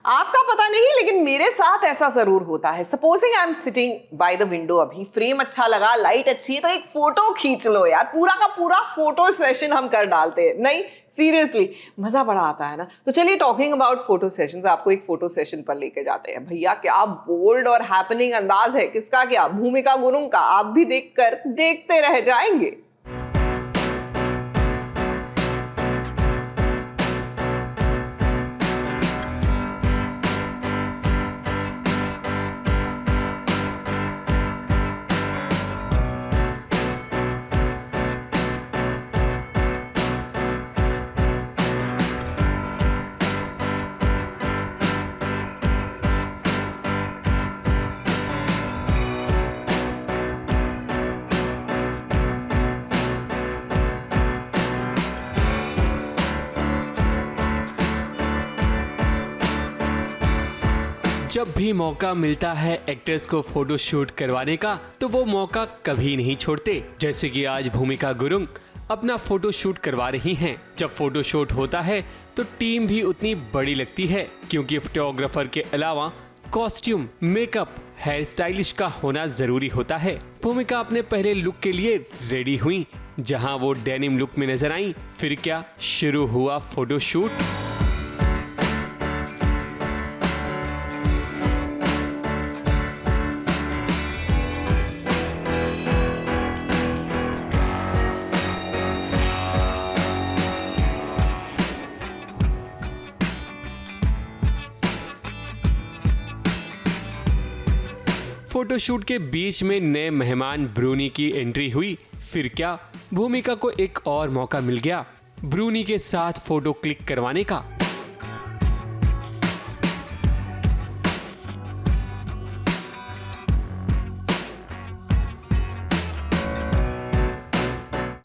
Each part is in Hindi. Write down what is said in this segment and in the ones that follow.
आपका पता नहीं, लेकिन मेरे साथ ऐसा जरूर होता है। Supposing I am sitting by the window, अभी फ्रेम अच्छा लगा, लाइट अच्छी है, तो एक फोटो खींच लो यार। पूरा का पूरा फोटो सेशन हम कर डालते हैं। नहीं सीरियसली मजा बड़ा आता है ना। तो चलिए, टॉकिंग अबाउट फोटो सेशंस, आपको एक फोटो सेशन पर लेके जाते हैं। भैया क्या बोल्ड और हैपनिंग अंदाज है, किसका क्या, भूमिका गुरुंग का। आप भी देखकर देखते रह जाएंगे। जब भी मौका मिलता है एक्ट्रेस को फोटो शूट करवाने का, तो वो मौका कभी नहीं छोड़ते। जैसे कि आज भूमिका गुरुंग अपना फोटो शूट करवा रही हैं। जब फोटो शूट होता है तो टीम भी उतनी बड़ी लगती है, क्योंकि फोटोग्राफर के अलावा कॉस्ट्यूम, मेकअप, हेयर स्टाइलिश का होना जरूरी होता है। भूमिका अपने पहले लुक के लिए रेडी हुई, जहां वो डेनिम लुक में नजर आई। फिर क्या, शुरू हुआ फोटो शूट। फोटोशूट के बीच में नए मेहमान ब्रूनी की एंट्री हुई। फिर क्या, भूमिका को एक और मौका मिल गया ब्रूनी के साथ फोटो क्लिक करवाने का।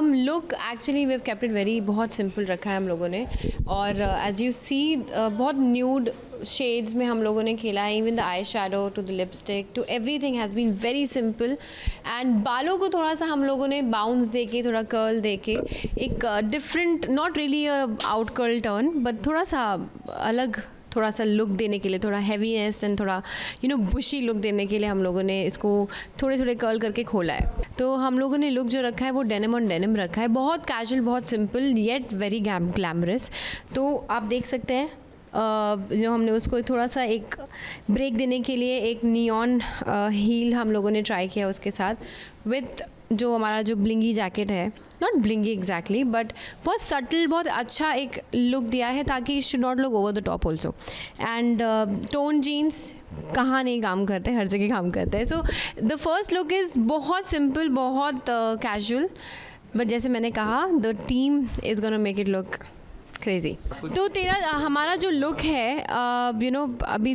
Look actually we have kept it very, बहुत सिंपल रखा है हम लोगों ने। और एज यू सी बहुत न्यूड शेड्स में हम लोगों ने खेला है। Even the eye shadow to the lipstick to everything has been very simple. And बालों को थोड़ा सा हम लोगों ने बाउंस दे के, थोड़ा कर्ल दे के, एक different, not really out curl turn, but थोड़ा सा अलग, थोड़ा सा लुक देने के लिए, थोड़ा हैवीनेस एंड थोड़ा बुशी लुक देने के लिए हम लोगों ने इसको थोड़े थोड़े कर्ल करके खोला है। तो हम लोगों ने लुक जो रखा है वो डेनिम ऑन डेनिम रखा है, बहुत कैजुअल, बहुत सिंपल, येट वेरी ग्लैमरस। तो आप देख सकते हैं हमने उसको थोड़ा सा एक ब्रेक देने के लिए एक नियॉन हील हम लोगों ने ट्राई किया उसके साथ, विथ जो हमारा जो ब्लिंगी जैकेट है, नॉट ब्लिंगी एग्जैक्टली, बट बहुत सटल, बहुत अच्छा एक लुक दिया है, ताकि it should not look over the top also. And torn jeans कहाँ नहीं काम करते, हर जगह काम करते हैं। So the first look is बहुत सिंपल, बहुत कैजुअल, बट जैसे मैंने कहा, the team is gonna make it look crazy. तो तेरा हमारा जो लुक है, अभी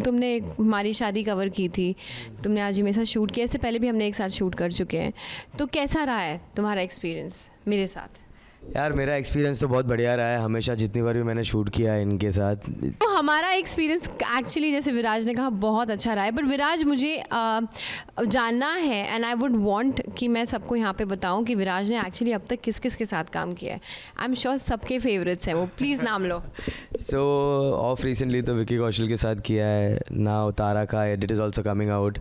तुमने हमारी शादी कवर की थी, तुमने आज मेरे साथ शूट किया, इससे पहले भी हमने एक साथ शूट कर चुके हैं। तो कैसा रहा है तुम्हारा एक्सपीरियंस मेरे साथ? यार मेरा एक्सपीरियंस तो बहुत बढ़िया रहा है, हमेशा जितनी बार भी मैंने शूट किया है इनके साथ। तो हमारा एक्सपीरियंस एक्चुअली, जैसे विराज ने कहा, बहुत अच्छा रहा है। बट विराज, मुझे जानना है, एंड आई वुड वांट कि मैं सबको यहाँ पे बताऊँ कि विराज ने एक्चुअली अब तक किस किस के साथ काम किया है। आई एम श्योर सबके फेवरेट्स हैं वो, प्लीज़ नाम लो। सो ऑफ रिसेंटली तो विकी कौशल के साथ किया है ना, तारा का edit is also coming out,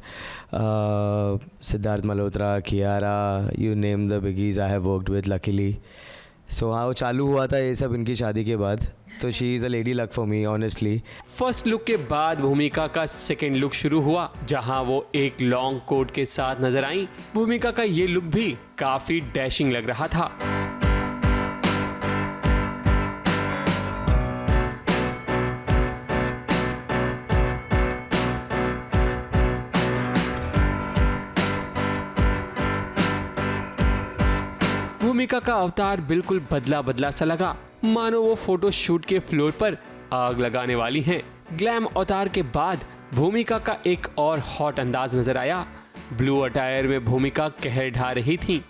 Siddharth Malhotra, Kiara, you name the biggies I have worked with luckily. So हाँ, वो चालू हुआ था ये सब इनकी शादी के बाद, तो she is a lady luck for me honestly. First look के बाद भूमिका का सेकंड लुक शुरू हुआ, जहां वो एक लॉन्ग कोट के साथ नजर आई। भूमिका का ये लुक भी काफी डैशिंग लग रहा था। भूमिका का अवतार बिल्कुल बदला बदला सा लगा, मानो वो फोटो शूट के फ्लोर पर आग लगाने वाली हैं। ग्लैम अवतार के बाद भूमिका का एक और हॉट अंदाज नजर आया। ब्लू अटायर में भूमिका कहर ढा रही थी।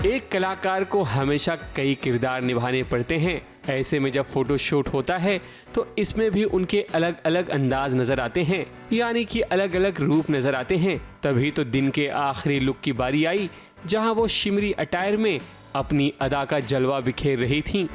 एक कलाकार को हमेशा कई किरदार निभाने पड़ते हैं। ऐसे में जब फोटो शूट होता है तो इसमें भी उनके अलग अलग अंदाज नजर आते हैं, यानी कि अलग अलग रूप नजर आते हैं। तभी तो दिन के आखिरी लुक की बारी आई, जहां वो शिमरी अटायर में अपनी अदा का जलवा बिखेर रही थीं।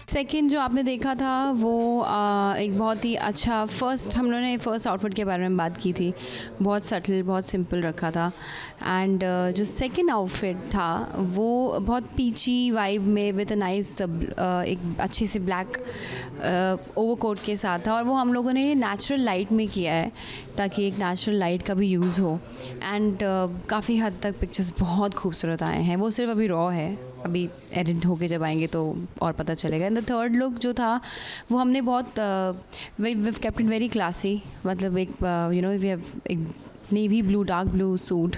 सेकंड जो आपने देखा था वो एक बहुत ही अच्छा हम लोगों ने फर्स्ट आउटफिट के बारे में बात की थी, बहुत सटल, बहुत सिंपल रखा था। एंड जो सेकंड आउटफिट था वो बहुत पीची वाइब में विद अ नाइस एक अच्छी सी ब्लैक ओवरकोट के साथ था, और वो हम लोगों ने नेचुरल लाइट में किया है ताकि एक नेचुरल लाइट का भी यूज़ हो। एंड काफ़ी हद तक पिक्चर्स बहुत खूबसूरत आए हैं। वो सिर्फ अभी रॉ है, अभी एडिट होके जब आएंगे तो और पता चलेगा। एंड द थर्ड लुक जो था वो हमने बहुत we kept it very classy, मतलब एक वी हैव एक navy blue dark blue suit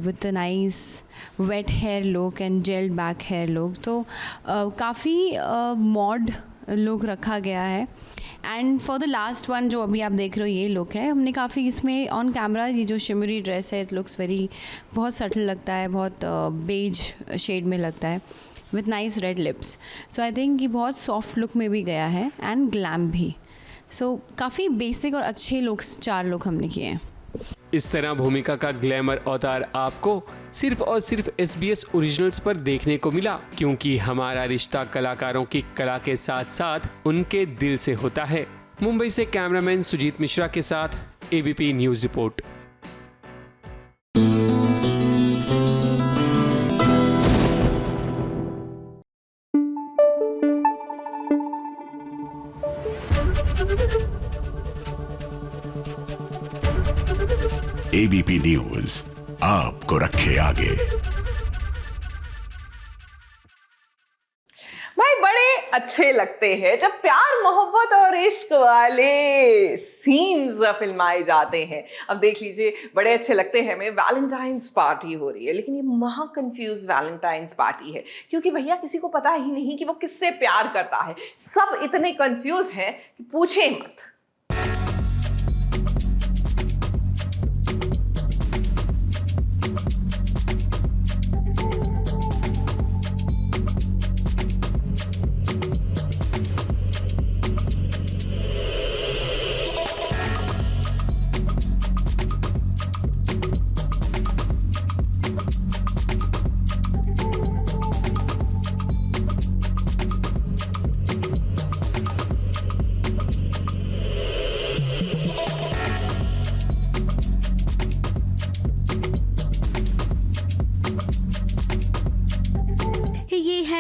with a nice wet hair look and gel back hair look, तो काफ़ी मॉड लुक रखा गया है। And for the last one जो अभी आप देख रहे हो ये लुक है, हमने काफ़ी इसमें ऑन कैमरा ये जो शिमरी ड्रेस है, इट लुक्स वेरी बहुत सटल लगता है, बहुत बेज शेड में लगता है with nice red lips. So I think ये बहुत सॉफ्ट लुक में भी गया है एंड ग्लैम भी। सो काफ़ी बेसिक और अच्छे लुक्स 4 लुक हमने किए हैं। इस तरह भूमिका का ग्लैमर अवतार आपको सिर्फ और सिर्फ SBS ओरिजिनल्स पर देखने को मिला, क्योंकि हमारा रिश्ता कलाकारों की कला के साथ साथ उनके दिल से होता है। मुंबई से कैमरामैन सुजीत मिश्रा के साथ ABP news report. ABP news आपको रखे आगे। भाई बड़े अच्छे लगते हैं जब प्यार मोहब्बत और इश्क वाले सीन्स फिल्माए जाते हैं। अब देख लीजिए, बड़े अच्छे लगते हैं हमें। वैलेंटाइंस पार्टी हो रही है, लेकिन ये महा कंफ्यूज वैलेंटाइंस पार्टी है, क्योंकि भैया किसी को पता ही नहीं कि वो किससे प्यार करता है। सब इतने कंफ्यूज हैं कि पूछे मत।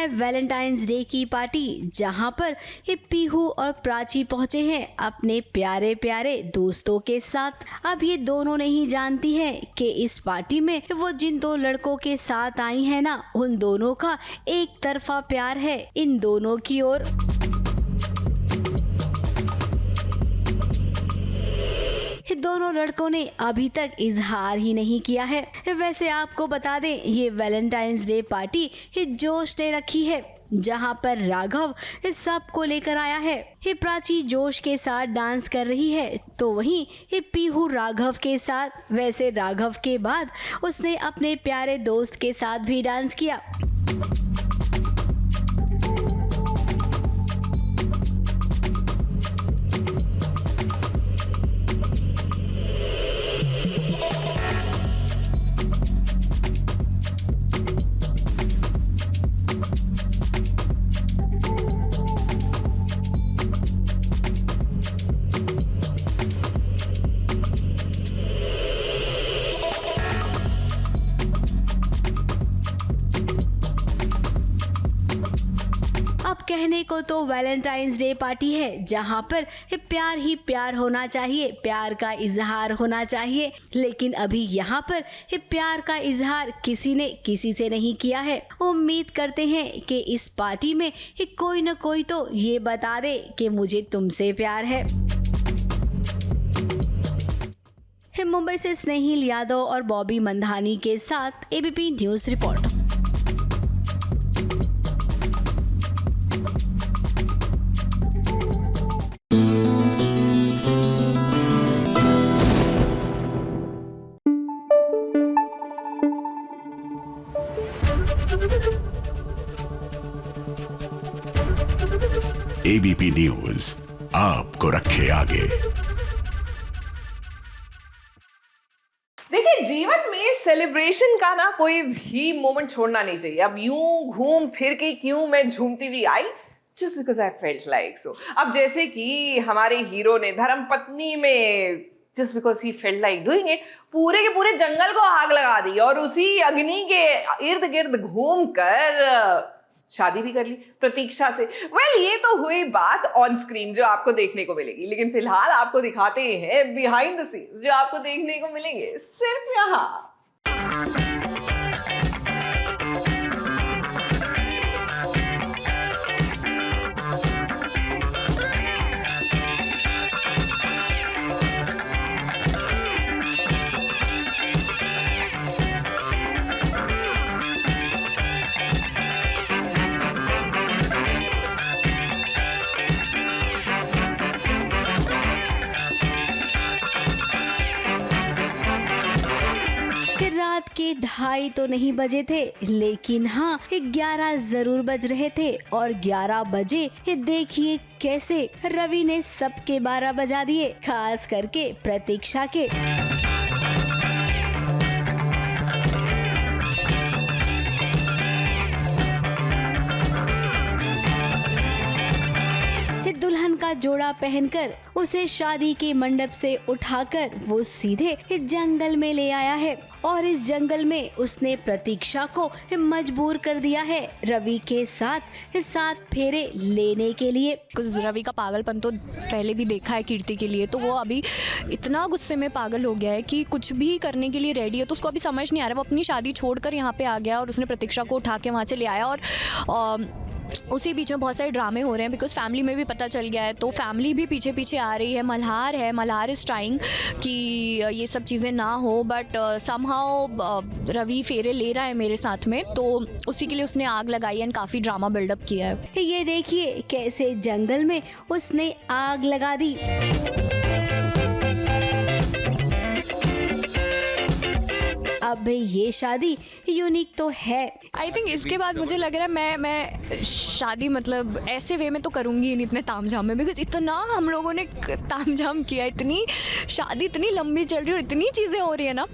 वैलेंटाइंस डे की पार्टी, जहां पर पीहू और प्राची पहुंचे हैं अपने प्यारे प्यारे दोस्तों के साथ। अब ये दोनों नहीं जानती हैं कि इस पार्टी में वो जिन 2 लड़कों के साथ आई है ना, उन दोनों का एक तरफा प्यार है इन दोनों की ओर। दोनों लड़कों ने अभी तक इजहार ही नहीं किया है। वैसे आपको बता दें, ये वैलेंटाइंस डे पार्टी जोश ने रखी है, जहां पर राघव इस सब को लेकर आया है। प्राची जोश के साथ डांस कर रही है, तो वहीं पीहू राघव के साथ। वैसे राघव के बाद उसने अपने प्यारे दोस्त के साथ भी डांस किया। कहने को तो वैलेंटाइंस डे पार्टी है, जहां पर प्यार ही प्यार होना चाहिए, प्यार का इजहार होना चाहिए, लेकिन अभी यहाँ पर प्यार का इजहार किसी ने किसी से नहीं किया है। उम्मीद करते हैं कि इस पार्टी में कोई न कोई तो ये बता दे कि मुझे तुमसे प्यार है। मुंबई से स्नेहिल यादव और बॉबी मंधानी के साथ ABP news report. ABP news आपको रखे आगे। देखिए, जीवन में सेलिब्रेशन का ना कोई भी मोमेंट छोड़ना नहीं चाहिए। अब यूं घूम फिर के क्यों मैं झूमती हुई आई, just because I felt like so. अब जैसे कि हमारे हीरो ने धर्मपत्नी में just because he felt like doing it, पूरे के पूरे जंगल को आग लगा दी और उसी अग्नि के इर्द गिर्द घूम कर शादी भी कर ली प्रतीक्षा से। वेल, ये तो हुई बात ऑन स्क्रीन जो आपको देखने को मिलेगी, लेकिन फिलहाल आपको दिखाते हैं बिहाइंड द सीन्स जो आपको देखने को मिलेंगे सिर्फ यहाँ। रात के 2:30 तो नहीं बजे थे, लेकिन हाँ 11 जरूर बज रहे थे। और 11 बजे देखिए कैसे रवि ने सबके 12 बजा दिए, खास करके प्रतीक्षा के। दुल्हन का जोड़ा पहनकर उसे शादी के मंडप से उठाकर वो सीधे जंगल में ले आया है और इस जंगल में उसने प्रतीक्षा को मजबूर कर दिया है रवि के साथ 7 फेरे लेने के लिए। कुछ रवि का पागलपन तो पहले भी देखा है कीर्ति के लिए, तो वो अभी इतना गुस्से में पागल हो गया है कि कुछ भी करने के लिए रेडी है। तो उसको अभी समझ नहीं आ रहा, वो अपनी शादी छोड़कर यहाँ पे आ गया और उसने प्रतीक्षा को उठा के वहाँ से ले आया। और उसी बीच में बहुत सारे ड्रामे हो रहे हैं बिकॉज फैमिली में भी पता चल गया है, तो फैमिली भी पीछे पीछे आ रही है। मल्हार इज ट्राइंग कि ये सब चीज़ें ना हो, बट समहाउ रवि फेरे ले रहा है मेरे साथ में, तो उसी के लिए उसने आग लगाई एंड काफ़ी ड्रामा बिल्डअप किया है। ये देखिए कैसे जंगल में उसने आग लगा दी। अब ये शादी यूनिक तो है। आई थिंक इसके बाद मुझे लग रहा है मैं शादी मतलब ऐसे वे में तो करूँगी नहीं, इतने तामझाम में, बिकॉज इतना हम लोगों ने तामझाम किया, इतनी शादी इतनी लंबी चल रही है और इतनी चीज़ें हो रही है ना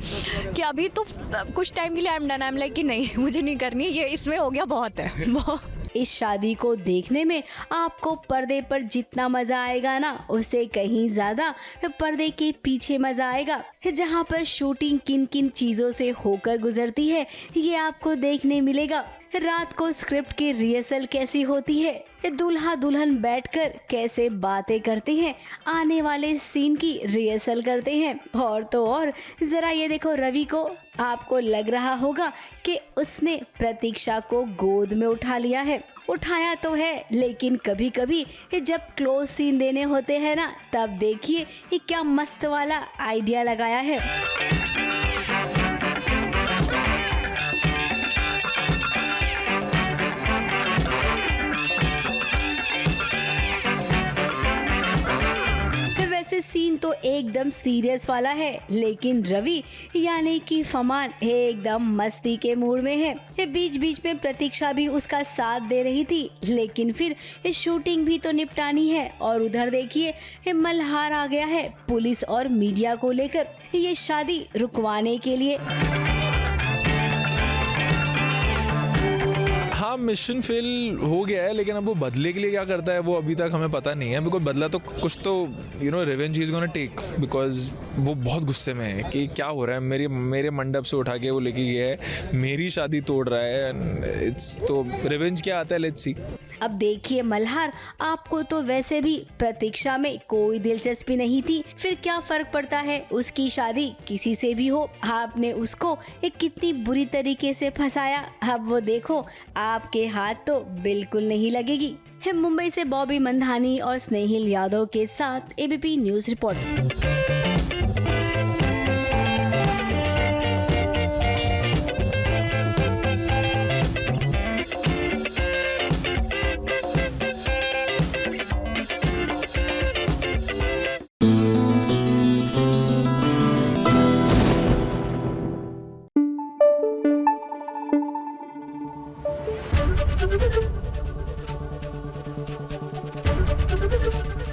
कि अभी तो कुछ टाइम के लिए I am done, I am like कि नहीं मुझे नहीं करनी, ये इसमें हो गया बहुत है। इस शादी को देखने में आपको पर्दे पर जितना मजा आएगा ना, उससे कहीं ज्यादा पर्दे के पीछे मजा आएगा, जहाँ पर शूटिंग किन किन चीजों से होकर गुजरती है ये आपको देखने मिलेगा। रात को स्क्रिप्ट की रिहर्सल कैसी होती है, दूल्हा दुल्हन बैठकर कैसे बातें करते हैं, आने वाले सीन की रिहर्सल करते हैं। और तो और जरा ये देखो रवि को, आपको लग रहा होगा कि उसने प्रतीक्षा को गोद में उठा लिया है। उठाया तो है, लेकिन कभी कभी जब क्लोज सीन देने होते हैं ना, तब देखिए ये क्या मस्त वाला आइडिया लगाया है। वैसे सीन तो एकदम सीरियस वाला है, लेकिन रवि यानी कि फमान एकदम मस्ती के मूड में है। बीच बीच में प्रतीक्षा भी उसका साथ दे रही थी, लेकिन फिर शूटिंग भी तो निपटानी है। और उधर देखिए मल्हार आ गया है पुलिस और मीडिया को लेकर ये शादी रुकवाने के लिए। हाँ, मिशन फेल हो गया है, लेकिन अब वो बदले के लिए क्या करता है वो अभी तक हमें पता नहीं है। बिकॉज बदला तो कुछ तो revenge is gonna take, because वो बहुत गुस्से में है कि क्या हो रहा है, मेरे मंडप से उठा के वो लेके गया है, मेरी शादी तोड़ रहा है। इट्स तो रिवेंज क्या आता है, लेट्स सी। अब देखिए मल्हार, आपको तो वैसे भी प्रतीक्षा में कोई दिलचस्पी नहीं थी, फिर क्या फर्क पड़ता है, उसकी शादी किसी से भी हो। आपने उसको एक कितनी बुरी तरीके से फंसाया, अब वो देखो आपके हाथ तो बिल्कुल नहीं लगेगी। मुंबई से बॉबी मंधानी और स्नेहिल यादव के साथ ABP news report.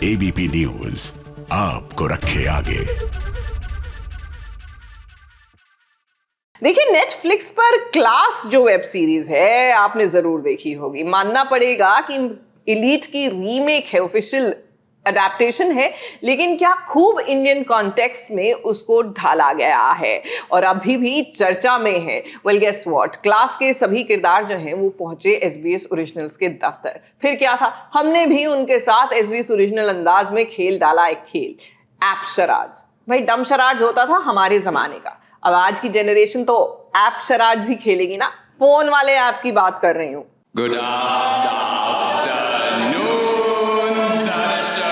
ABP news आपको रखे आगे। देखिए, नेटफ्लिक्स पर क्लास जो वेब सीरीज है आपने जरूर देखी होगी। मानना पड़ेगा कि एलीट की रीमेक है, ऑफिशियल अडेप्टेशन है, लेकिन क्या खूब इंडियन कॉन्टेक्स्ट में उसको ढाला गया है और अभी भी चर्चा में है। वेल गेस व्हाट, क्लास के सभी किरदार जो हैं वो पहुंचे SBS ओरिजिनल्स के दफ्तर। फिर क्या था, हमने भी उनके साथ SBS ओरिजिनल अंदाज में खेल डाला एक खेल, ऐप शराज। भाई डम शराज होता था हमारे जमाने का, अब आज की जनरेशन तो ऐप शराज ही खेलेगी ना। फोन वाले ऐप की बात कर रही हूं। गुड आफ्टरनून दर्शकों।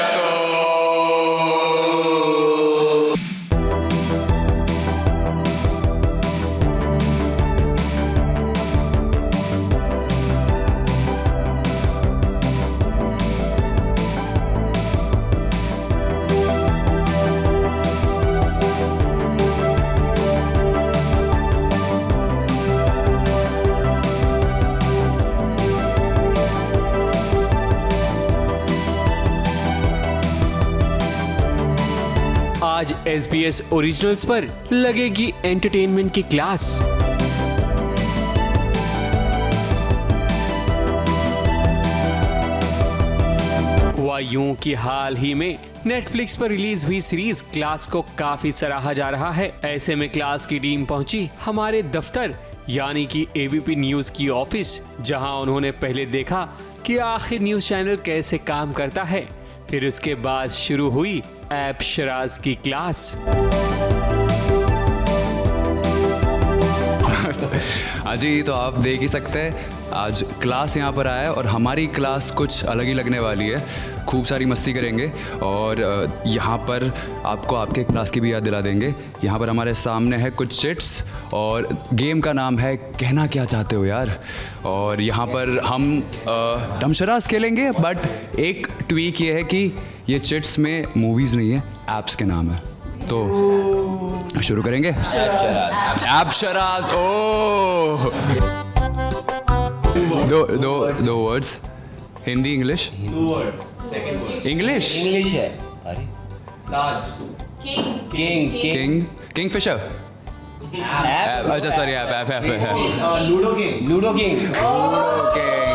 आज SBS ओरिजिनल्स पर लगेगी एंटरटेनमेंट की क्लास। हुआ यूं कि हाल ही में नेटफ्लिक्स पर रिलीज हुई सीरीज क्लास को काफी सराहा जा रहा है। ऐसे में क्लास की टीम पहुंची हमारे दफ्तर यानी कि ABP न्यूज की ऑफिस, जहां उन्होंने पहले देखा कि आखिर न्यूज चैनल कैसे काम करता है। फिर उसके बाद शुरू हुई ऐप शराज की क्लास। हाँ जी, तो आप देख ही सकते हैं आज क्लास यहाँ पर आया है और हमारी क्लास कुछ अलग ही लगने वाली है। खूब सारी मस्ती करेंगे और यहाँ पर आपको आपके क्लास की भी याद दिला देंगे। यहाँ पर हमारे सामने है कुछ चिट्स और गेम का नाम है कहना क्या चाहते हो यार। और यहाँ पर हम डमशराज खेलेंगे, बट एक ट्वीक ये है कि ये चिट्स में मूवीज़ नहीं है, ऐप्स के नाम है। तो शुरू करेंगे ऐप शराज। ओ दो वर्ड्स, हिंदी इंग्लिश। इंग्लिश है। अरे किंग किंगफिशर। अच्छा सॉरी, ऐप लूडो किंग।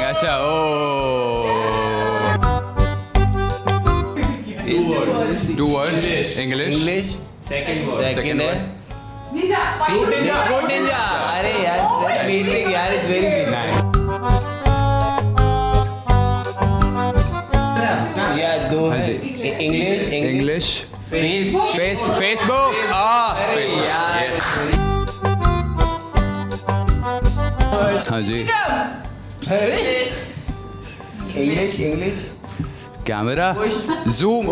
अच्छा ओ टू वर्ड्स इंग्लिश। सेकंड है फ्रूट निंजा। अरे यार बेसिक यार, इट्स वेरी यार। दो है इंग्लिश फेसबुक। हाँ जी, इंग्लिश कैमरा जूम।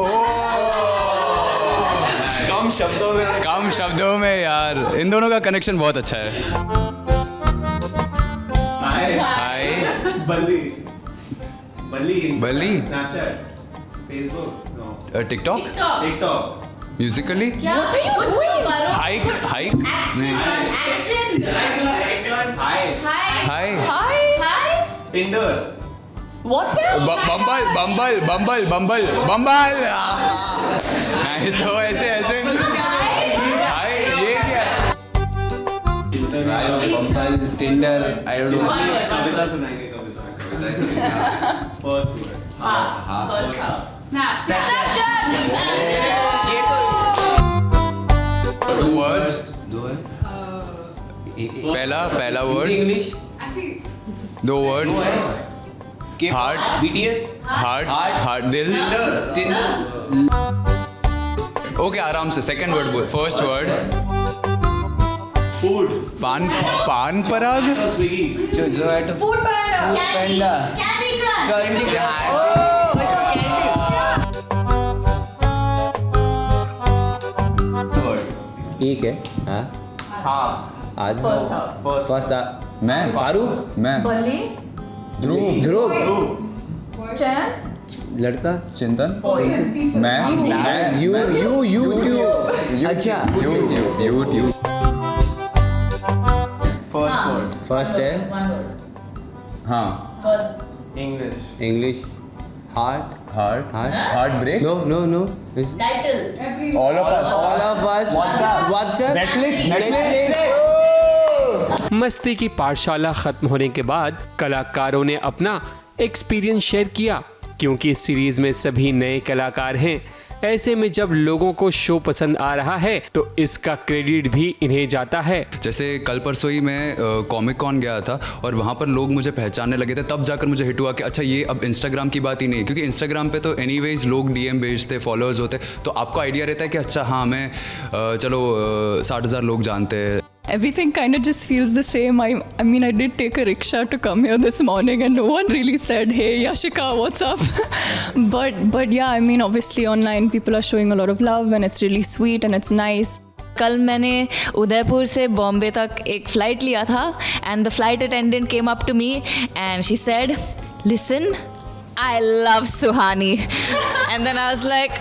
कम शब्दों में यार, इन दोनों का कनेक्शन बहुत अच्छा है। Hi Balli Facebook TikTok Musically Hike Tinder, Bumble. Nice. हो ऐसे हाय, ये क्या Bumble Tinder. I don't know. कविता सुनाएंगे, फर्स्ट टू वर्ड्स। पहला वर्ड इंग्लिश। दो वर्ड्स। Heart BTS। हार्ट दिल। ओके, आराम से सेकंड वर्ड बोल। First word food. Pan Parag. Zomato. Food Panda. Candy Crush. एक है। हाँ आज फर्स्ट मैं फारूक। मैं ध्रुव। लड़का चिंतन। मैं यू। अच्छा यूट्यूब। फर्स्ट फर्स्ट है हाँ English. Heartbreak. No. Title. All of us. WhatsApp. Netflix. मस्ती की पाठशाला खत्म होने के बाद कलाकारों ने अपना एक्सपीरियंस शेयर किया, क्योंकि इस सीरीज में सभी नए कलाकार हैं। ऐसे में जब लोगों को शो पसंद आ रहा है तो इसका क्रेडिट भी इन्हें जाता है। जैसे कल परसों ही मैं कॉमिक कॉन गया था और वहाँ पर लोग मुझे पहचानने लगे थे, तब जाकर मुझे हिट हुआ कि अच्छा ये अब इंस्टाग्राम की बात ही नहीं, क्योंकि इंस्टाग्राम पे तो एनीवेज लोग डीएम भेजते, फॉलोअर्स होते, तो आपको आइडिया रहता है कि अच्छा हाँ मैं चलो 60,000 लोग जानते हैं। Everything kind of just feels the same. I mean, I did take a rickshaw to come here this morning and no one really said, hey, Yashika, what's up? but yeah, I mean, obviously online people are showing a lot of love and it's really sweet and it's nice. कल मैंने उदयपुर से बॉम्बे तक एक फ़्लाइट लिया था and the flight attendant came up to me and she said, listen, I love Suhani. And then I was like,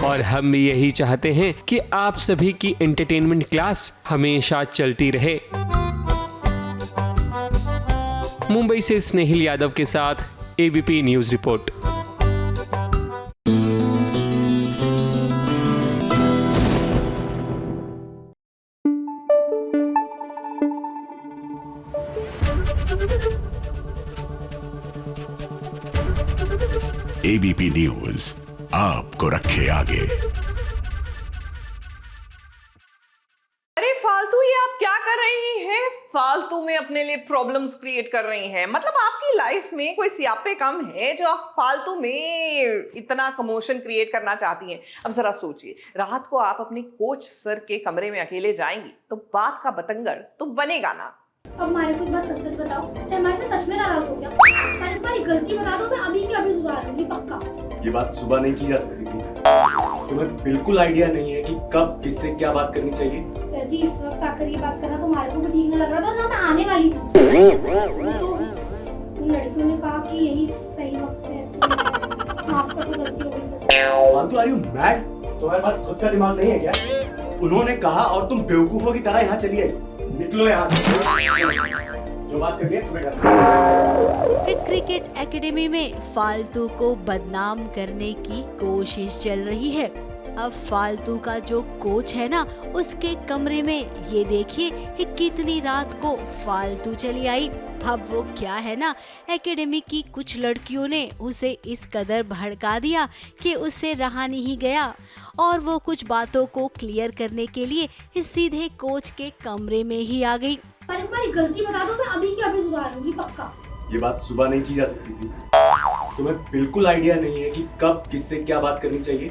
और हम भी यही चाहते हैं कि आप सभी की एंटरटेनमेंट क्लास हमेशा चलती रहे। मुंबई से स्नेहिल यादव के साथ ABP news report. ABP news आपको रखे आगे। अरे फालतू, ये आप क्या कर रही हैं? फालतू में अपने लिए प्रॉब्लम्स क्रिएट कर रही हैं। मतलब आपकी लाइफ में कोई सियापे कम है जो आप फालतू में इतना कमोशन क्रिएट करना चाहती हैं? अब जरा सोचिए, रात को आप अपने कोच सर के कमरे में अकेले जाएंगी तो बात का बतंगड़ तो बनेगा ना। अब हमारे को एक बात सच बताओ, तो हमारे से सच में नाराज हो गया? पर एक बार गलती बता दो, मैं अभी के अभी सुधार लूंगी पक्का। ये बात सुबह नहीं की जा सकती थी। तुम्हें बिल्कुल आइडिया नहीं है कि कब किससे क्या बात करनी चाहिए। सर जी, इस वक्त आकर ये बात करना तो हमारे को भी ठीक नहीं लग रहा था, ना मैं आने वाली थी। तो उन लड़कियों ने कहा कि यही सही वक्त है, तो आपका तो गलती हो गई। फालतू, आर यू मैड? तुम्हारे पास खुद का दिमाग नहीं है क्या? उन्होंने कहा और तुम बेवकूफों की तरह यहाँ चली आई। निकलो यहाँ से। जो बात करनी है सुबह करना। क्रिकेट एकेडमी में फालतू को बदनाम करने की कोशिश चल रही है। अब फालतू का जो कोच है ना, उसके कमरे में ये देखिए कि कितनी रात को फालतू चली आई। अब वो क्या है ना, एकेडमी की कुछ लड़कियों ने उसे इस कदर भड़का दिया कि उससे रहा नहीं गया और वो कुछ बातों को क्लियर करने के लिए सीधे कोच के कमरे में ही आ गई। पर एक बार गलती बता दो, मैं अभी के अभी सुधार लूंगी पक्का। ये बात सुबह नहीं की जा सकती थी। तुम्हें बिल्कुल आइडिया नहीं है कि कब किससे क्या बात करनी चाहिए।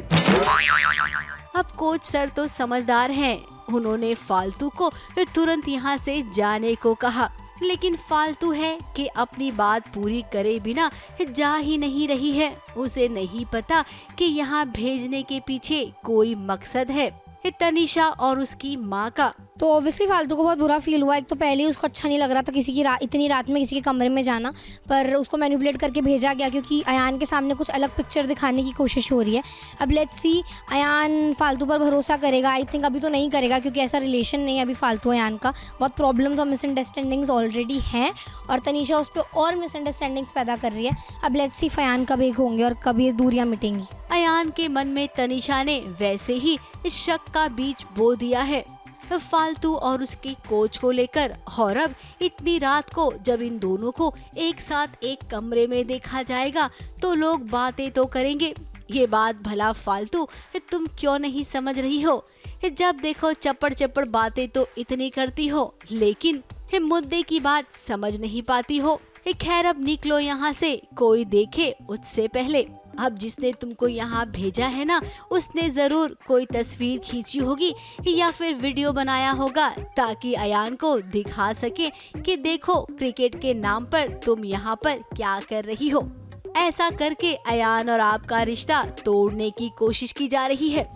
अब कोच सर तो समझदार हैं, उन्होंने फालतू को तुरंत यहाँ से जाने को कहा, लेकिन फालतू है कि अपनी बात पूरी करे बिना जा ही नहीं रही है। उसे नहीं पता कि यहाँ भेजने के पीछे कोई मकसद है। तनीषा और उसकी माँ का तो ऑब्वियसली फालतू को बहुत बुरा फील हुआ। एक तो पहले ही उसको अच्छा नहीं लग रहा था किसी की इतनी रात में किसी के कमरे में जाना, पर उसको मैनिपुलेट करके भेजा गया क्योंकि अयान के सामने कुछ अलग पिक्चर दिखाने की कोशिश हो रही है। अब लेट्स सी अयान फालतू पर भरोसा करेगा। आई थिंक अभी तो नहीं करेगा क्योंकि ऐसा रिलेशन नहीं है अभी फालतू अयान का। बहुत प्रॉब्लम्स और मिसअंडरस्टैंडिंग्स ऑलरेडी हैं और तनीषा उस पर और मिसअंडरस्टैंडिंग्स पैदा कर रही है। अब लेट्स सी अयान कब एक होंगे और कब ये दूरियाँ मिटेंगी। अयान के मन में तनीषा ने वैसे ही शक का बीज बो दिया है फालतू और उसके कोच को लेकर। और अब इतनी रात को जब इन दोनों को एक साथ एक कमरे में देखा जाएगा तो लोग बातें तो करेंगे। ये बात भला फालतू तुम क्यों नहीं समझ रही हो? जब देखो चप्पड़ चप्पड़ बातें तो इतनी करती हो, लेकिन मुद्दे की बात समझ नहीं पाती हो। खैर अब निकलो यहाँ से, कोई देखे उससे पहले। अब जिसने तुमको यहाँ भेजा है ना, उसने जरूर कोई तस्वीर खींची होगी या फिर वीडियो बनाया होगा ताकि अयान को दिखा सके कि देखो क्रिकेट के नाम पर तुम यहाँ पर क्या कर रही हो। ऐसा करके अयान और आपका रिश्ता तोड़ने की कोशिश की जा रही है।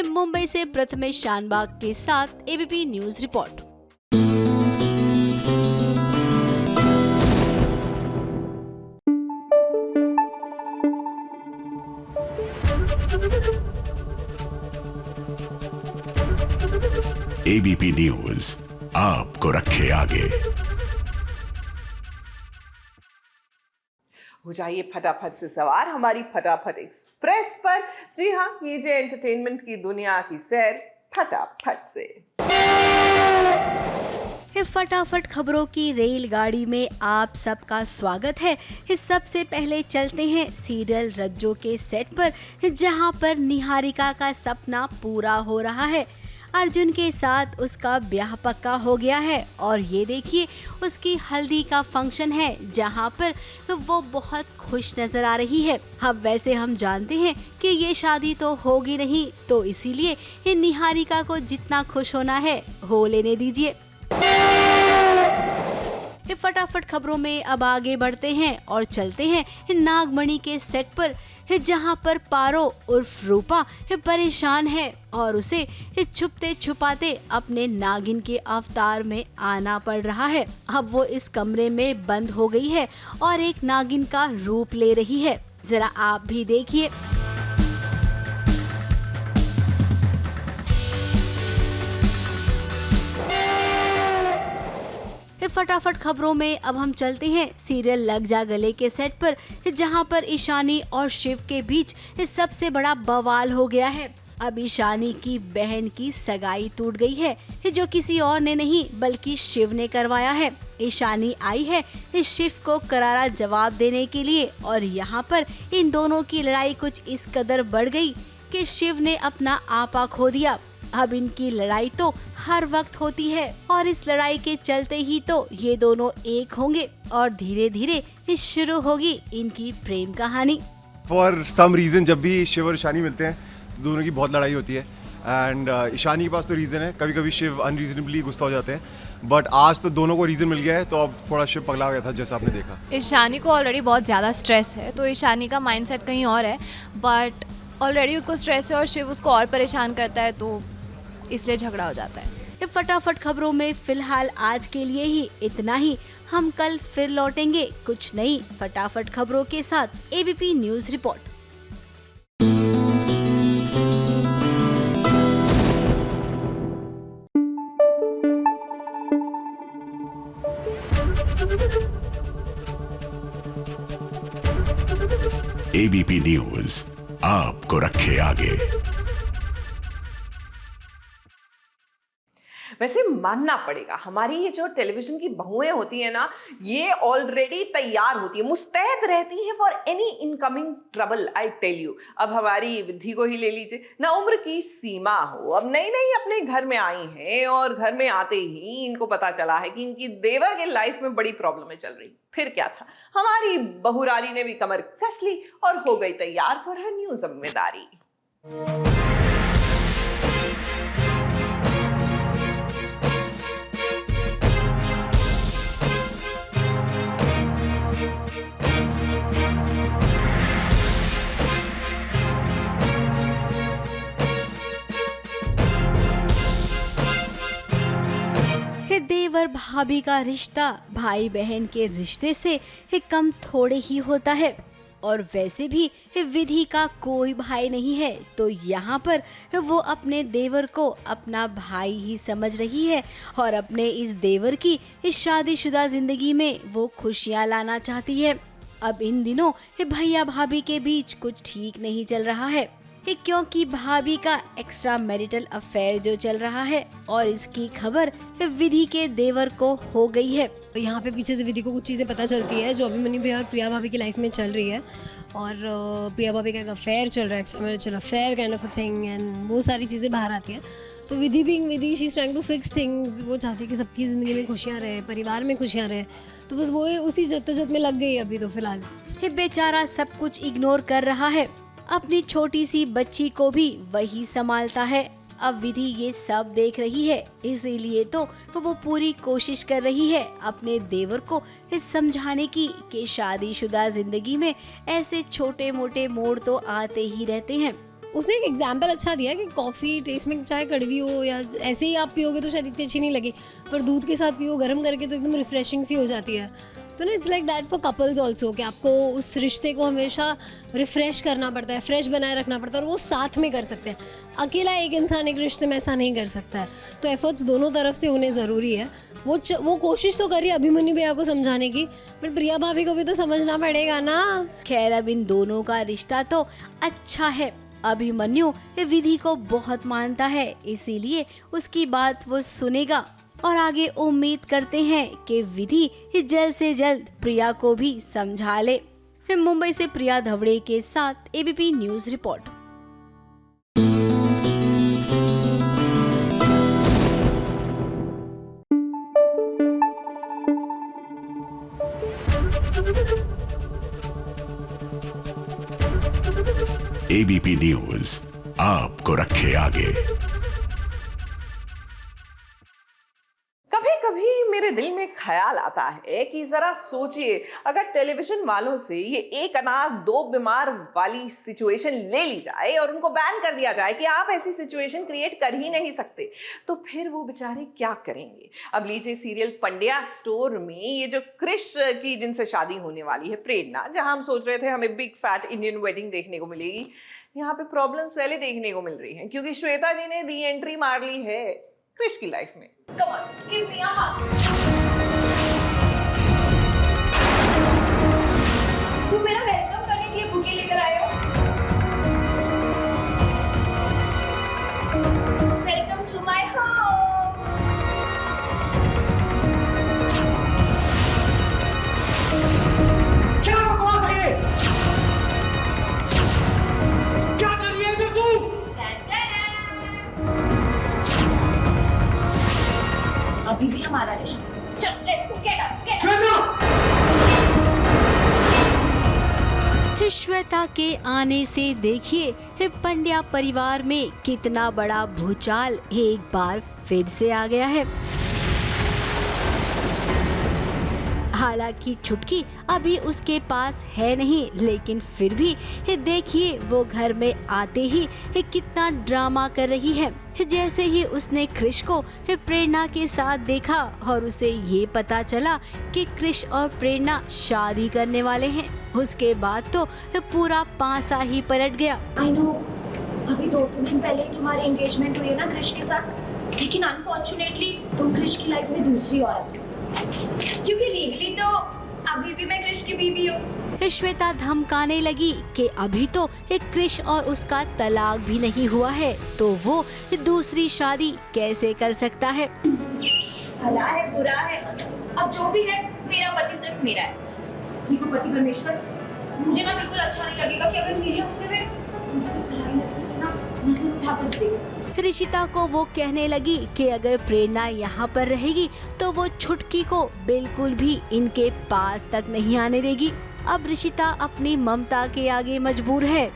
मुंबई से प्रथमेश शानबाग के साथ ABP news report. ABP news आपको रखे आगे। जाइए फटाफट से सवार हमारी फटाफट एक्सप्रेस पर। जी हाँ, कीजिए एंटरटेनमेंट की दुनिया की सैर फटाफट से। फटाफट खबरों की रेलगाड़ी में आप सबका स्वागत है। सबसे पहले चलते हैं सीरियल रज्जो के सेट पर, जहां पर निहारिका का सपना पूरा हो रहा है। अर्जुन के साथ उसका ब्याह पक्का हो गया है और ये देखिए उसकी हल्दी का फंक्शन है, जहां पर वो बहुत खुश नजर आ रही है। अब वैसे हम जानते हैं कि ये शादी तो होगी नहीं, तो इसीलिए निहारिका को जितना खुश होना है हो लेने दीजिए। फटाफट खबरों में अब आगे बढ़ते हैं और चलते हैं नागमणि के सेट पर, जहां पर पारो उर्फ रूपा परेशान है और उसे छुपते छुपाते अपने नागिन के अवतार में आना पड़ रहा है। अब वो इस कमरे में बंद हो गई है और एक नागिन का रूप ले रही है। जरा आप भी देखिए। फटाफट खबरों में अब हम चलते हैं सीरियल लग जा गले के सेट पर, जहां पर ईशानी और शिव के बीच सबसे बड़ा बवाल हो गया है। अब ईशानी की बहन की सगाई टूट गई है, जो किसी और ने नहीं बल्कि शिव ने करवाया है। ईशानी आई है शिव को करारा जवाब देने के लिए और यहाँ पर इन दोनों की लड़ाई कुछ इस कदर बढ़ गई कि शिव ने अपना आपा खो दिया। अब इनकी लड़ाई तो हर वक्त होती है और इस लड़ाई के चलते ही तो ये दोनों एक होंगे और धीरे धीरे शुरू होगी इनकी प्रेम कहानी। फॉर सम रीजन जब भी शिव और ईशानी मिलते हैं तो दोनों की बहुत लड़ाई होती है एंड ईशानी के पास तो रीज़न है, कभी कभी शिव अनरीजनेबली गुस्सा हो जाते हैं, बट आज तो दोनों को रीज़न मिल गया है, तो अब थोड़ा शिव पगला गया था जैसा आपने देखा। ईशानी को ऑलरेडी बहुत ज़्यादा स्ट्रेस है, तो ईशानी का माइंडसेट कहीं और है, बट ऑलरेडी उसको स्ट्रेस है और शिव उसको और परेशान करता है, तो इसलिए झगड़ा हो जाता है। फटाफट खबरों में फिलहाल आज के लिए ही इतना ही। हम कल फिर लौटेंगे कुछ नई फटाफट खबरों के साथ। ABP news report. ABP news आपको रखे आगे। वैसे मानना पड़ेगा, हमारी ये जो टेलीविजन की बहुएं होती है ना, ये ऑलरेडी तैयार होती है, मुस्तैद रहती है for any incoming trouble. I tell you. अब हमारी विधि को ही ले लीजिए ना, उम्र की सीमा हो, अब नई नई अपने घर में आई हैं और घर में आते ही इनको पता चला है कि इनकी देवर के लाइफ में बड़ी प्रॉब्लम चल रही। फिर क्या था, हमारी बहुरानी ने भी कमर कस ली और हो गई तैयार फॉर हर न्यू जिम्मेदारी। देवर भाभी का रिश्ता भाई बहन के रिश्ते से कम थोड़े ही होता है और वैसे भी विधि का कोई भाई नहीं है, तो यहाँ पर वो अपने देवर को अपना भाई ही समझ रही है और अपने इस देवर की इस शादीशुदा जिंदगी में वो खुशियाँ लाना चाहती है। अब इन दिनों भैया भाभी के बीच कुछ ठीक नहीं चल रहा है, क्योंकि भाभी का एक्स्ट्रा मैरिटल अफेयर जो चल रहा है और इसकी खबर विधि के देवर को हो गई है। यहाँ पे पीछे से विधि को कुछ चीज़ें पता चलती है जो अभिमन्यु भैया और प्रिया भाभी की लाइफ में चल रही है और प्रिया भाभी का एक अफेयर चल रहा है, extra marital affair kind of a thing, and वो सारी चीज़ें बाहर आती हैं। तो Vidhi being Vidhi, she is trying to fix things. वो चाहती है कि सबकी ज़िंदगी में खुशियाँ रहे, परिवार में खुशियाँ रहे, तो बस वो उसी जद्दोजहद में लग गई अभी तो फिलहाल। बेचारा सब कुछ इग्नोर कर रहा है, अपनी छोटी सी बच्ची को भी वही संभालता है। अब विधि ये सब देख रही है, इसीलिए तो वो पूरी कोशिश कर रही है अपने देवर को समझाने की कि शादीशुदा जिंदगी में ऐसे छोटे मोटे मोड़ तो आते ही रहते हैं। उसने एक एग्जाम्पल अच्छा दिया कि कॉफ़ी टेस्ट में चाहे कड़वी हो या ऐसे ही आप पियोगे तो शायद इतनी अच्छी नहीं लगी, पर दूध के साथ पियो गर्म करके तो एकदम रिफ्रेशिंग सी हो जाती है। तो ना it's like that for couples also कि आपको उस रिश्ते को हमेशा रिफ़्रेश करना पड़ता है, फ्रेश बनाए रखना पड़ता है, और वो साथ में कर सकते हैं। अकेला एक इंसान एक रिश्ते में ऐसा नहीं कर सकता है, तो एफर्ट्स दोनों तरफ से होने ज़रूरी है। वो कोशिश तो करिए अभिमन्यु भैया को समझाने की, बट प्रिया भाभी को भी तो समझना पड़ेगा ना। खैर अब इन दोनों का रिश्ता तो अच्छा है। अभिमन्यु विधि को बहुत मानता है, इसीलिए उसकी बात वो सुनेगा और आगे उम्मीद करते हैं कि विधि जल्द से जल्द प्रिया को भी समझा ले। मुंबई से प्रिया धवड़े के साथ ABP news report. ABP news आपको रखे आगे। कभी कभी मेरे दिल में ख्याल आता है कि जरा सोचिए, अगर टेलीविजन वालों से ये एक अनार दो बीमार वाली सिचुएशन ले ली जाए और उनको बैन कर दिया जाए कि आप ऐसी सिचुएशन क्रिएट कर ही नहीं सकते, तो फिर वो बेचारे क्या करेंगे। अब लीजिए सीरियल पंड्या स्टोर में ये जो क्रिश की जिनसे शादी होने वाली है प्रेरणा, जहां हम सोच रहे थे हमें बिग फैट इंडियन वेडिंग देखने को मिलेगी, यहाँ पे प्रॉब्लम्स पहले देखने को मिल रही हैं, क्योंकि श्वेता जी ने री एंट्री मार ली है क्रिश की लाइफ में। Come on, give me a hug. तू मेरा वेलकम करने के लिए बुके लेकर आए हो? Welcome to my home. क्या बकवास है ये? क्या कर रही है इधर तू? अभी भी हमारा रिश्ता। चल, let's go, get up, get up. Shweta के आने से देखिए पंड्या परिवार में कितना बड़ा भूचाल एक बार फिर से आ गया है। हालांकि छुटकी अभी उसके पास है नहीं, लेकिन फिर भी देखिए वो घर में आते ही कितना ड्रामा कर रही है। जैसे ही उसने क्रिश को प्रेरणा के साथ देखा और उसे ये पता चला कि क्रिश और प्रेरणा शादी करने वाले हैं, उसके बाद तो पूरा पासा ही पलट गया। I know, अभी 2-3 दिन पहले तुम्हारी एंगेजमेंट हुई है ना क्रिश के साथ, लेकिन अनफॉर्चुनेटली तुम क्रिश की लाइफ में दूसरी औरत हो, क्योंकि लीगली तो अभी भी मैं क्रिश की बीवी हूँ। श्वेता धमकाने लगी कि अभी तो क्रिश और उसका तलाक भी नहीं हुआ है, तो वो दूसरी शादी कैसे कर सकता है। भला है बुरा है, अब जो भी है, मेरा पति सिर्फ मेरा है। देखो पति परमेश्वर, मुझे ना बिल्कुल अच्छा नहीं लगेगा कि अगर मेरे उसमें नजर उठाकर देखे। ऋषिता को वो कहने लगी कि अगर प्रेरणा यहाँ पर रहेगी तो वो छुटकी को बिल्कुल भी इनके पास तक नहीं आने देगी। अब ऋषिता अपनी ममता के आगे मजबूर है।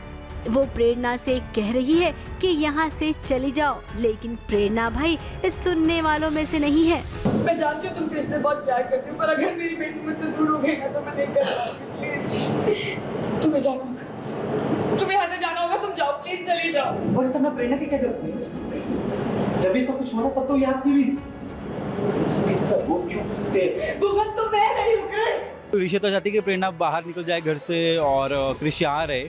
वो प्रेरणा से कह रही है कि यहाँ से चली जाओ, लेकिन प्रेरणा भाई सुनने वालों में से नहीं है। मैं जानती हूँ तुम क्रिश से बहुत प्यार करती हो, पर अगर मेरी बेटी मुझसे दूर हो गई ना तो मैं नहीं कर पाऊंगी। तुम्हें जाना होगा, तुम्हें यहाँ से जाना होगा, तुम जाओ प्लीज, चले जाओ। और सब मैं प्रेरणा की क्या करती हूँ? जब ये सब कुछ हुआ तब तो याद थी भी। वो क्यों थे? भुगत तो मैं नहीं हूँ क्रिश। ऋषिता चाहती कि प्रेरणा बाहर निकल जाए घर से और क्रिश यहाँ रहे,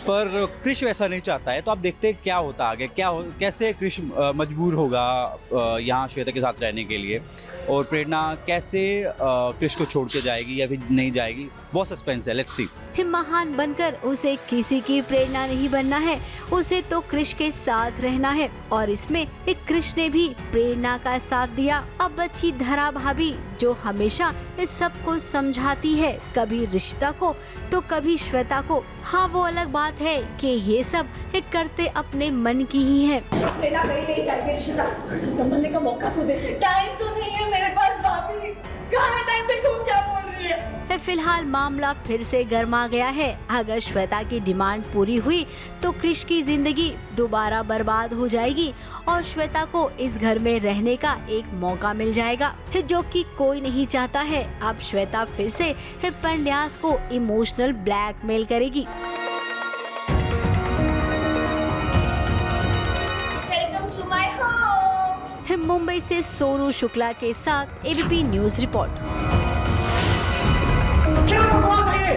पर क्रिश वैसा नहीं चाहता है। तो आप देखते हैं क्या होता आगे, कैसे क्रिश मजबूर होगा यहाँ श्वेता के साथ रहने के लिए, और प्रेरणा कैसे क्रिश को छोड़ के जाएगी या फिर नहीं जाएगी। बहुत सस्पेंस है, लेट्स सी। महान बनकर उसे किसी की प्रेरणा नहीं बनना है, उसे तो क्रिश के साथ रहना है, और इसमें क्रिश ने भी प्रेरणा का साथ दिया। अब बच्ची धरा भाभी जो हमेशा सबको समझाती है, कभी रिश्ता को तो कभी श्वेता को। हाँ, वो अलग बात है कि ये सब करते अपने मन की ही है। प्रेरणा कहीं नहीं जाएगी, रिश्ता संभलने का मौका तो दे। टाइम तो नहीं है मेरे पास भाभी, कहाँ टाइम, देखो क्या बोल रही है। फिलहाल मामला फिर से गर्मा गया है। अगर श्वेता की डिमांड पूरी हुई तो क्रिश की जिंदगी दोबारा बर्बाद हो जाएगी और श्वेता को इस घर में रहने का एक मौका मिल जाएगा, जो कि कोई नहीं चाहता है। अब श्वेता फिर से पंड्यास को इमोशनल ब्लैकमेल करेगी। Welcome to my home. Mumbai से सोनू शुक्ला के साथ एबीपी न्यूज रिपोर्ट। क्या बकवास है ये?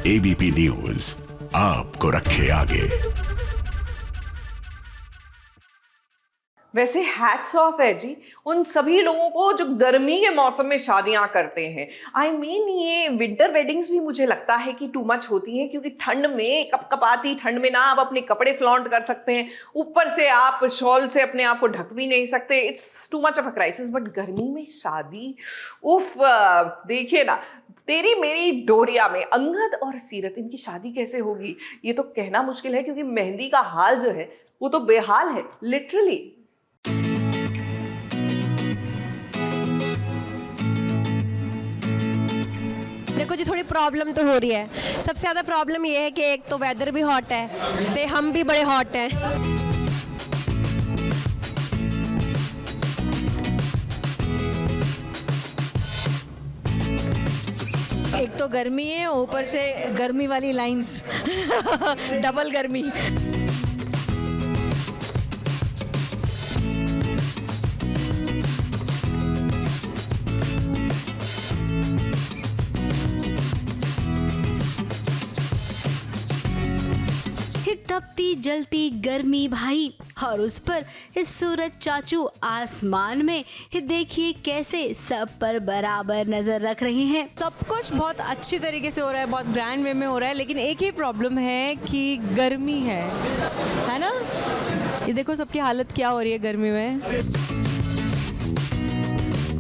एबीपी न्यूज आपको रखे आगे। वैसे हैट्स ऑफ है जी उन सभी लोगों को जो गर्मी के मौसम में शादियां करते हैं। आई मीन ये विंटर वेडिंग्स भी मुझे लगता है कि टू मच होती हैं, क्योंकि ठंड में कपकपाती ठंड में ना आप अपने कपड़े फ्लॉन्ट कर सकते हैं, ऊपर से आप शॉल से अपने आप को ढक भी नहीं सकते। It's too much of a crisis. But गर्मी में शादी, उफ। देखिए ना, तेरी मेरी डोरिया में अंगद और सीरत, इनकी शादी कैसे होगी ये तो कहना मुश्किल है, क्योंकि मेहंदी का हाल जो है वो तो बेहाल है लिटरली। देखो जी, थोड़ी प्रॉब्लम तो हो रही है। सबसे ज़्यादा प्रॉब्लम ये है कि एक तो वेदर भी हॉट है, तो हम भी बड़े हॉट हैं। एक तो गर्मी है, ऊपर से गर्मी वाली लाइंस डबल गर्मी। तपती जलती गर्मी भाई, और उस पर इस सूरज चाचू आसमान में देखिए कैसे सब पर बराबर नजर रख रहे हैं। सब कुछ बहुत अच्छी तरीके से हो रहा है, बहुत ग्रैंड वे में हो रहा है, लेकिन एक ही प्रॉब्लम है कि गर्मी है ना। ये देखो सबकी हालत क्या हो रही है गर्मी में।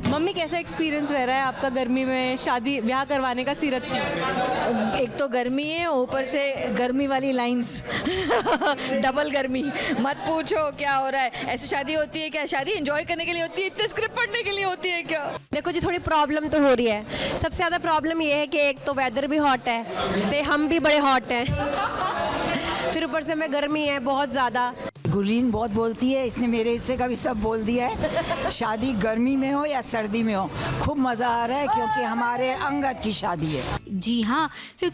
मम्मी, कैसा एक्सपीरियंस रह रहा है आपका गर्मी में शादी ब्याह करवाने का सीरत की? एक तो गर्मी है, ऊपर से गर्मी वाली लाइंस डबल गर्मी। मत पूछो क्या हो रहा है। ऐसी शादी होती है क्या? शादी एंजॉय करने के लिए होती है, इतने स्क्रिप्ट पढ़ने के लिए होती है क्या? देखो जी, थोड़ी प्रॉब्लम तो हो रही है। सबसे ज़्यादा प्रॉब्लम ये है कि एक तो वेदर भी हॉट है, तो हम भी बड़े हॉट हैं। फिर ऊपर से में गर्मी है बहुत ज़्यादा। गुलीन बहुत बोलती है, इसने मेरे हिस्से का भी सब बोल दिया है। शादी गर्मी में हो या सर्दी में हो, खूब मज़ा आ रहा है क्योंकि हमारे अंगद की शादी है। जी हाँ,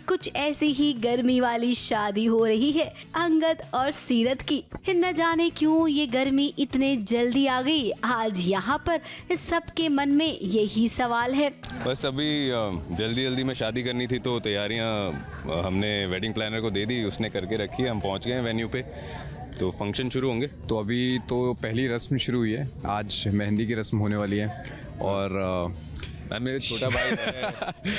कुछ ऐसी ही गर्मी वाली शादी हो रही है अंगद और सीरत की। न जाने क्यों ये गर्मी इतने जल्दी आ गई। आज यहाँ पर सबके मन में यही सवाल है। बस अभी जल्दी जल्दी में शादी करनी थी तो तैयारियाँ हमने वेडिंग प्लानर को दे दी, उसने करके रखी है। हम पहुँच गए हैं वेन्यू पे, तो फंक्शन शुरू होंगे। तो अभी तो पहली रस्म शुरू हुई है, आज मेहंदी की रस्म होने वाली है। और मेरा छोटा भाई है,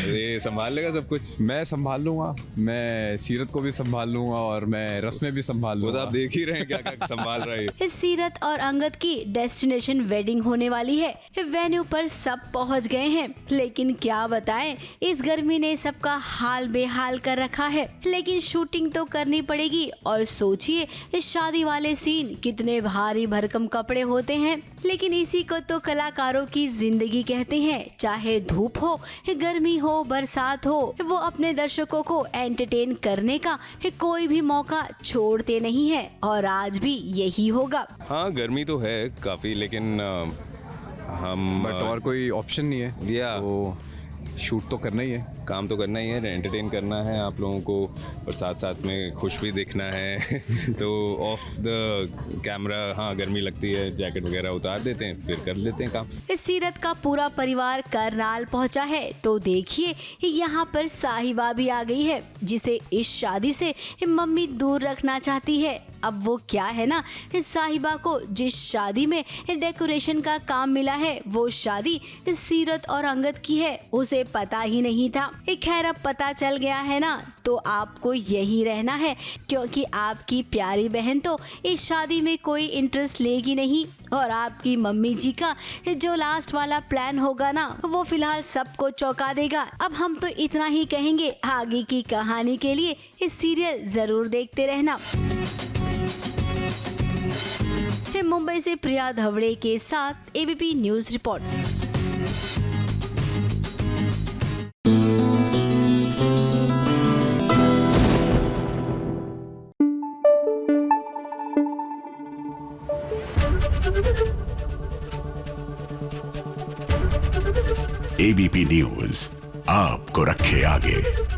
ये संभाल लेगा सब कुछ। मैं संभाल लूँगा, मैं सीरत को भी संभाल लूँगा और मैं रस्में भी संभाल लूँगा। तो आप देख ही रहे हैं क्या क्या संभाल रहा है। सीरत और अंगद की डेस्टिनेशन वेडिंग होने वाली है। वेन्यू पर सब पहुंच गए हैं, लेकिन क्या बताएं, इस गर्मी ने सबका हाल बेहाल कर रखा है। लेकिन शूटिंग तो करनी पड़ेगी। और सोचिए, इस शादी वाले सीन कितने भारी भरकम कपड़े होते हैं, लेकिन इसी को तो कलाकारों की जिंदगी कहते हैं। चाहे धूप हो, गर्मी हो, बरसात हो, वो अपने दर्शकों को एंटरटेन करने का कोई भी मौका छोड़ते नहीं है। और आज भी यही होगा। हाँ, गर्मी तो है काफ़ी, लेकिन हम बट और कोई ऑप्शन नहीं है। या तो शूट तो करना ही है, काम तो करना ही है, एंटरटेन करना है आप लोगों को, और साथ साथ में खुश भी दिखना है। तो ऑफ द कैमरा हाँ गर्मी लगती है, जैकेट वगैरह उतार देते हैं, फिर कर लेते हैं काम। इस सीरत का पूरा परिवार करनाल पहुंचा है, तो देखिए यहाँ पर साहिबा भी आ गई है, जिसे इस शादी से मम्मी दूर रखना चाहती है। अब वो क्या है ना, साहिबा को जिस शादी में डेकोरेशन का काम मिला है, वो शादी सीरत और अंगद की है, उसे पता ही नहीं था। खैर, अब पता चल गया है ना, तो आपको यही रहना है, क्योंकि आपकी प्यारी बहन तो इस शादी में कोई इंटरेस्ट लेगी नहीं। और आपकी मम्मी जी का जो लास्ट वाला प्लान होगा ना, वो फिलहाल सबको चौंका देगा। अब हम तो इतना ही कहेंगे, आगे की कहानी के लिए इस सीरियल जरूर देखते रहना। मुंबई से प्रिया धवड़े के साथ ABP news report. ABP news आपको रखे आगे।